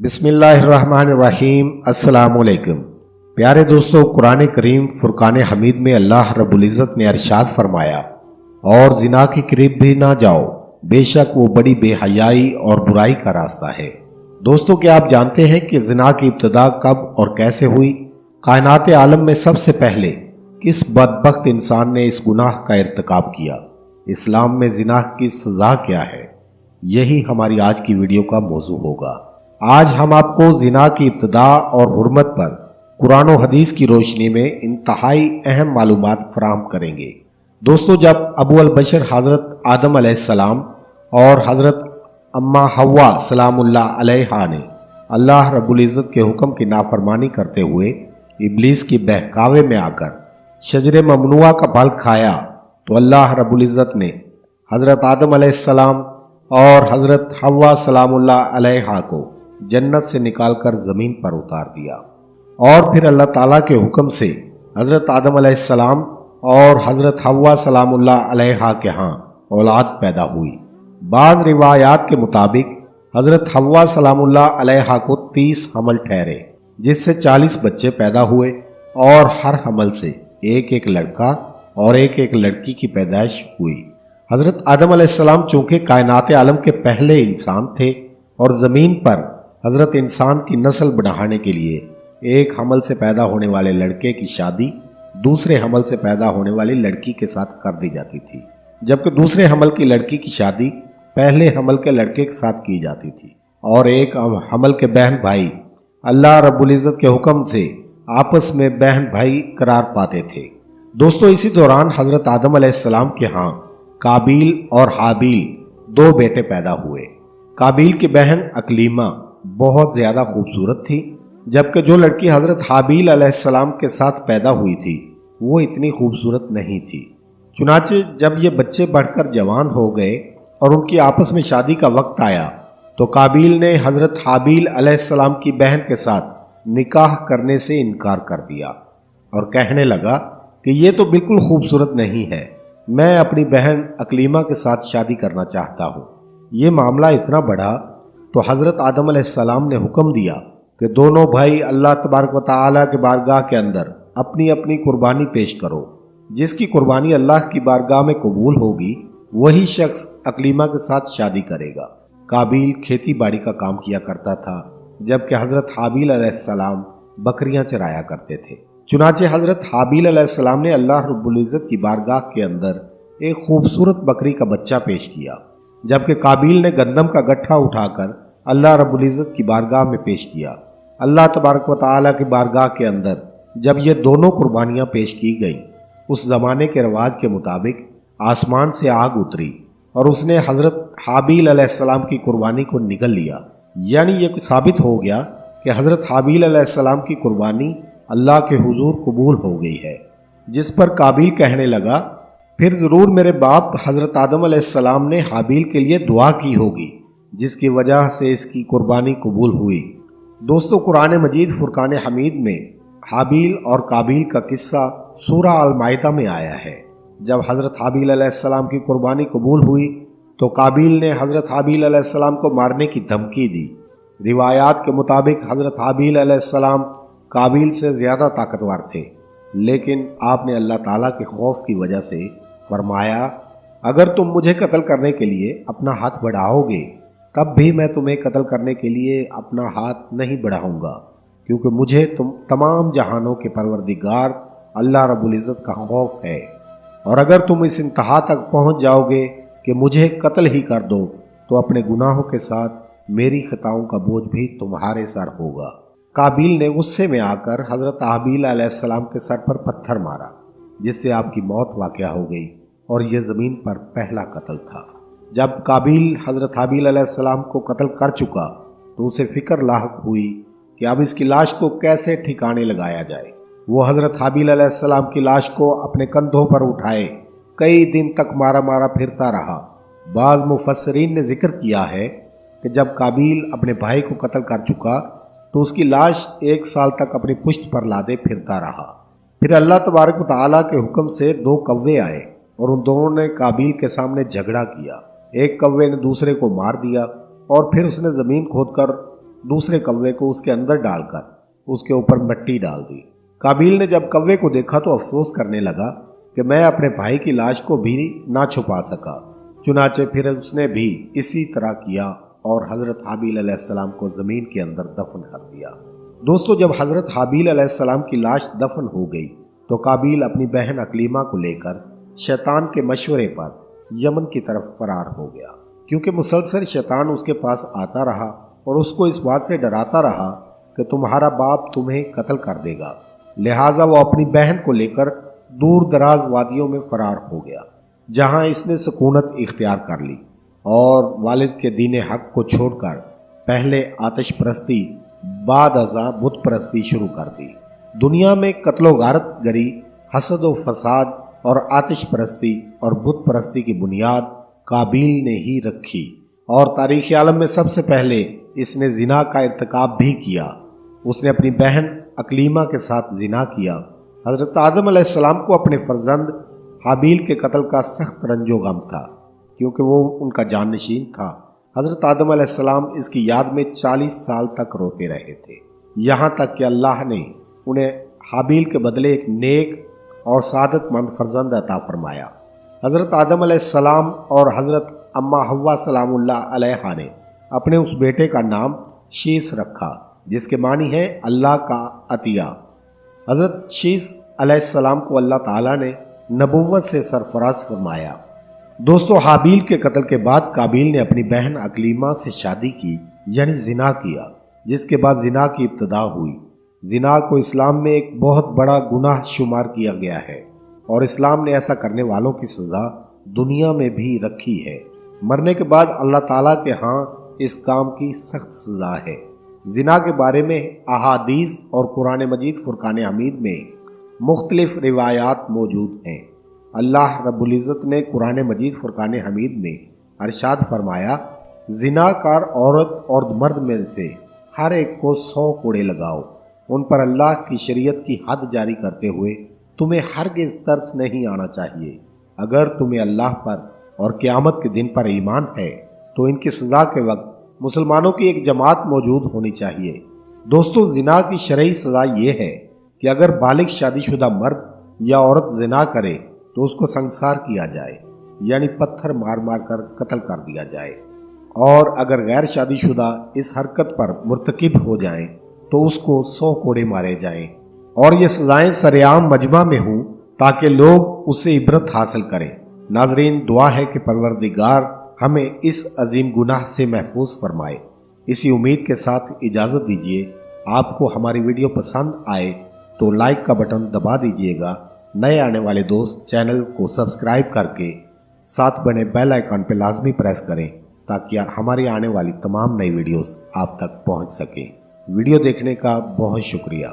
बिस्मिल्लाहिर्रहमानिर्रहीम। अस्सलामुअलैकुम। प्यारे दोस्तों, कुरान करीम फुरकान हमीद में अल्लाह रब्बुल इज़्ज़त ने इरशाद फरमाया, और जिना के करीब भी ना जाओ, बेशक वो बड़ी बेहयाई और बुराई का रास्ता है। दोस्तों, क्या आप जानते हैं कि जिना की इब्तिदा कब और कैसे हुई? कायनात आलम में सबसे पहले किस बदबख्त इंसान ने इस गुनाह का इर्तिकाब किया? इस्लाम में जिना की सजा क्या है? यही हमारी आज की वीडियो का मौजू होगा। आज हम आपको जिना की इब्तिदा और हुर्मत पर कुरान और हदीस की रोशनी में इंतहाई अहम मालूमात फराहम करेंगे। दोस्तों, जब अबू अल बशर हज़रत आदम अलैहिस्सलाम और हज़रत अम्मा हव्वा सलामुल्लाह अलैहा ने अल्लाह रब्बुल इज़्ज़त के हुक्म की नाफरमानी करते हुए इब्लीस की बहकावे में आकर शजरे ममनुआ का फल खाया, तो अल्लाह रब्बुल इज़्ज़त ने हज़रत आदम अलैहिस्सलाम और हज़रत हव्वा सलामुल्लाह अलैहा को जन्नत से निकालकर ज़मीन पर उतार दिया। और फिर अल्लाह ताला के हुक्म से हज़रत आदम अलैहिस्सलाम और हज़रत हव्वा सलामुल्लाह अलैहा के यहाँ औलाद पैदा हुई। बाज़ रिवायात के मुताबिक हज़रत हव्वा सलामुल्लाह अलैहा को 30 हमल ठहरे, जिससे 40 बच्चे पैदा हुए और हर हमल से एक एक लड़का और एक एक लड़की की पैदाइश हुई। हज़रत आदम अलैहिस्सलाम चूँकि कायनात आलम के पहले इंसान थे और ज़मीन पर हज़रत इंसान की नस्ल बढ़ाने के लिए एक हमल से पैदा होने वाले लड़के की शादी दूसरे हमल से पैदा होने वाली लड़की के साथ कर दी जाती थी, जबकि दूसरे हमल की लड़की की शादी पहले हमल के लड़के के साथ की जाती थी। और एक हमल के बहन भाई अल्लाह रब्बुल इज़्ज़त के हुक्म से आपस में बहन भाई करार पाते थे। दोस्तों, इसी दौरान हज़रत आदम अलैहिस्सलाम के यहाँ काबील और हाबील 2 बेटे पैदा हुए। काबील की बहन अकलीमा बहुत ज़्यादा खूबसूरत थी, जबकि जो लड़की हज़रत हाबील अलैहिस्सलाम के साथ पैदा हुई थी वो इतनी खूबसूरत नहीं थी। चुनाचे जब ये बच्चे बढ़कर जवान हो गए और उनकी आपस में शादी का वक्त आया, तो काबील ने हज़रत हाबील अलैहिस्सलाम की बहन के साथ निकाह करने से इनकार कर दिया और कहने लगा कि ये तो बिल्कुल खूबसूरत नहीं है, मैं अपनी बहन अकलीमा के साथ शादी करना चाहता हूँ। ये मामला इतना बढ़ा तो हज़रत आदम अलैहिस्सलाम ने हुक्म दिया कि दोनों भाई अल्लाह तबारक व तआला के बारगाह के अंदर अपनी अपनी कुर्बानी पेश करो। जिसकी कुर्बानी अल्लाह की बारगाह में कबूल होगी वही शख्स अकलीमा के साथ शादी करेगा। काबील खेती बाड़ी का काम किया करता था, जबकि हज़रत हाबील अलैहिस्सलाम बकरियां चराया करते थे। चुनाचे हज़रत हाबील अलैहिस्सलाम ने अल्लाह रब्बुल इज़्ज़त की बारगाह के अंदर एक खूबसूरत बकरी का बच्चा पेश किया, जबकि काबील ने गंदम का गट्ठा उठाकर अल्लाह रब्बुल इज़्ज़त की बारगाह में पेश किया। अल्लाह तबारक व तआला की बारगाह के अंदर जब ये दोनों कुर्बानियाँ पेश की गईं, उस ज़माने के रवाज के मुताबिक आसमान से आग उतरी और उसने हज़रत हाबील अलैहिस्सलाम की कुर्बानी को निगल लिया। यानी ये साबित हो गया कि हज़रत हाबील अलैहिस्सलाम की कुर्बानी अल्लाह के हुजूर कबूल हो गई है। जिस पर काबील कहने लगा, फिर ज़रूर मेरे बाप हज़रत आदम अलैहिस्सलाम ने हाबील के लिए दुआ की होगी, जिसकी वजह से इसकी कुर्बानी कबूल हुई। दोस्तों, कुरान मजीद फुरकान हमीद में हाबील और काबील का किस्सा सूरह अल माइदा में आया है। जब हज़रत हाबील अलैहिस्सलाम की कुर्बानी कबूल हुई तो काबील ने हज़रत हाबील अलैहिस्सलाम को मारने की धमकी दी। रिवायात के मुताबिक हज़रत हाबील अलैहिस्सलाम काबील से ज़्यादा ताकतवर थे, लेकिन आपने अल्लाह ताला के खौफ की वजह से फरमाया, अगर तुम मुझे कत्ल करने के लिए अपना हाथ बढ़ाओगे तब भी मैं तुम्हें कत्ल करने के लिए अपना हाथ नहीं बढ़ाऊंगा, क्योंकि मुझे तुम तमाम जहानों के परवरदिगार अल्लाह रब्बुल इज़्ज़त का खौफ है। और अगर तुम इस इंतहा तक पहुंच जाओगे कि मुझे कत्ल ही कर दो, तो अपने गुनाहों के साथ मेरी खताओं का बोझ भी तुम्हारे सर होगा। काबील ने गुस्से में आकर हज़रत हाबील अलैहिस्सलाम के सर पर पत्थर मारा, जिससे आपकी मौत वाक़या हो गई और यह ज़मीन पर पहला कत्ल था। जब काबील हज़रत हाबील अलैहिस्सलाम को कत्ल कर चुका तो उसे फ़िक्र लाहक हुई कि अब इसकी लाश को कैसे ठिकाने लगाया जाए। वो हज़रत हाबील अलैहिस्सलाम की लाश को अपने कंधों पर उठाए कई दिन तक मारा मारा फिरता रहा। बाज़ मुफस्सिरीन ने जिक्र किया है कि जब काबील अपने भाई को कत्ल कर चुका तो उसकी लाश 1 साल तक अपनी पुश्त पर लादे फिरता रहा। फिर अल्लाह तबारक व तआला के हुक्म से 2 कौवे आए और उन दोनों ने काबील के सामने झगड़ा किया। एक कौवे ने दूसरे को मार दिया और फिर उसने ज़मीन खोदकर दूसरे कौवे को उसके अंदर डालकर उसके ऊपर मिट्टी डाल दी। काबिल ने जब कौवे को देखा तो अफसोस करने लगा कि मैं अपने भाई की लाश को भी ना छुपा सका। चुनाचे फिर उसने भी इसी तरह किया और हजरत हाबील अलैहिस्सलाम को जमीन के अंदर दफन कर दिया। दोस्तों, जब हजरत हाबील अलैहिस्सलाम की लाश दफन हो गई तो काबिल अपनी बहन अकलीमा को लेकर शैतान के मशवरे पर यमन की तरफ फरार हो गया, क्योंकि मुसलसल शैतान उसके पास आता रहा और उसको इस बात से डराता रहा कि तुम्हारा बाप तुम्हें कत्ल कर देगा। लिहाजा वो अपनी बहन को लेकर दूर दराज वादियों में फरार हो गया, जहां इसने सुकूनत इख्तियार कर ली और वालिद के दीन हक को छोड़कर पहले आतिश परस्ती बाद अज़ा बुत परस्ती शुरू कर दी। दुनिया में कत्लो गारत गरी, हसद व फसाद और आतिश परस्ती और बुत परस्ती की बुनियाद काबिल ने ही रखी और तारीख़ आलम में सबसे पहले इसने जिना का इर्तिकाब भी किया। उसने अपनी बहन अकलीमा के साथ जिना किया। हज़रत आदम अलैहिस्सलाम को अपने फर्जंद हाबील के कत्ल का सख्त रंजो गम था, क्योंकि वो उनका जाननशीन था। हज़रत आदम अलैहिस्सलाम इसकी याद में 40 साल तक रोते रहे थे, यहाँ तक कि अल्लाह ने उन्हें हाबील के बदले एक नेक और सादतमंद फर्जंद अता फरमाया। हज़रत आदम अलैहिस्सलाम और हज़रत अम्मा हव्वा सलामुल्लाह अलैहा ने अपने उस बेटे का नाम शीस रखा, जिसके मानी है अल्लाह का अतिया। हज़रत शीस अलैहिस्सलाम को अल्लाह ताला ने नबुव्वत से सरफराज फरमाया। दोस्तों, हाबील के कत्ल के बाद काबिल ने अपनी बहन अकलीमा से शादी की, यानी जिना किया, जिसके बाद जिना की इब्तिदा हुई। जिना को इस्लाम में एक बहुत बड़ा गुनाह शुमार किया गया है और इस्लाम ने ऐसा करने वालों की सज़ा दुनिया में भी रखी है। मरने के बाद अल्लाह ताला के यहाँ इस काम की सख्त सज़ा है। जिना के बारे में अहादीस और कुरान मजीद फुरकान हमीद में मुख्तलिफ रिवायात मौजूद हैं। अल्लाह रब्बुल इज़्ज़त ने कुरान मजीद फुरकान हमीद में अरशाद फरमाया, जिनाकार औरत और मर्द में से हर एक को 100 कोड़े लगाओ। उन पर अल्लाह की शरीयत की हद जारी करते हुए तुम्हें हरगिज़ तरस नहीं आना चाहिए। अगर तुम्हें अल्लाह पर और क़यामत के दिन पर ईमान है तो इनकी सज़ा के वक्त मुसलमानों की एक जमात मौजूद होनी चाहिए। दोस्तों, जिना की शरई सज़ा ये है कि अगर बालिग शादीशुदा मर्द या औरत जिना करे तो उसको संसार किया जाए, यानी पत्थर मार मार कर कत्ल कर दिया जाए, और अगर गैर शादीशुदा इस हरकत पर मुर्तकिब हो जाएं तो उसको 100 कोड़े मारे जाएं। और ये सज़ाएं सरेआम मजमा में हों ताकि लोग उससे इबरत हासिल करें। नाजरीन, दुआ है कि परवरदिगार हमें इस अजीम गुनाह से महफूज फरमाए। इसी उम्मीद के साथ इजाज़त दीजिए। आपको हमारी वीडियो पसंद आए तो लाइक का बटन दबा दीजिएगा। नए आने वाले दोस्त चैनल को सब्सक्राइब करके साथ बने बेल आइकन पर लाजमी प्रेस करें ताकि हमारी आने वाली तमाम नई वीडियोस आप तक पहुंच सकें। वीडियो देखने का बहुत शुक्रिया।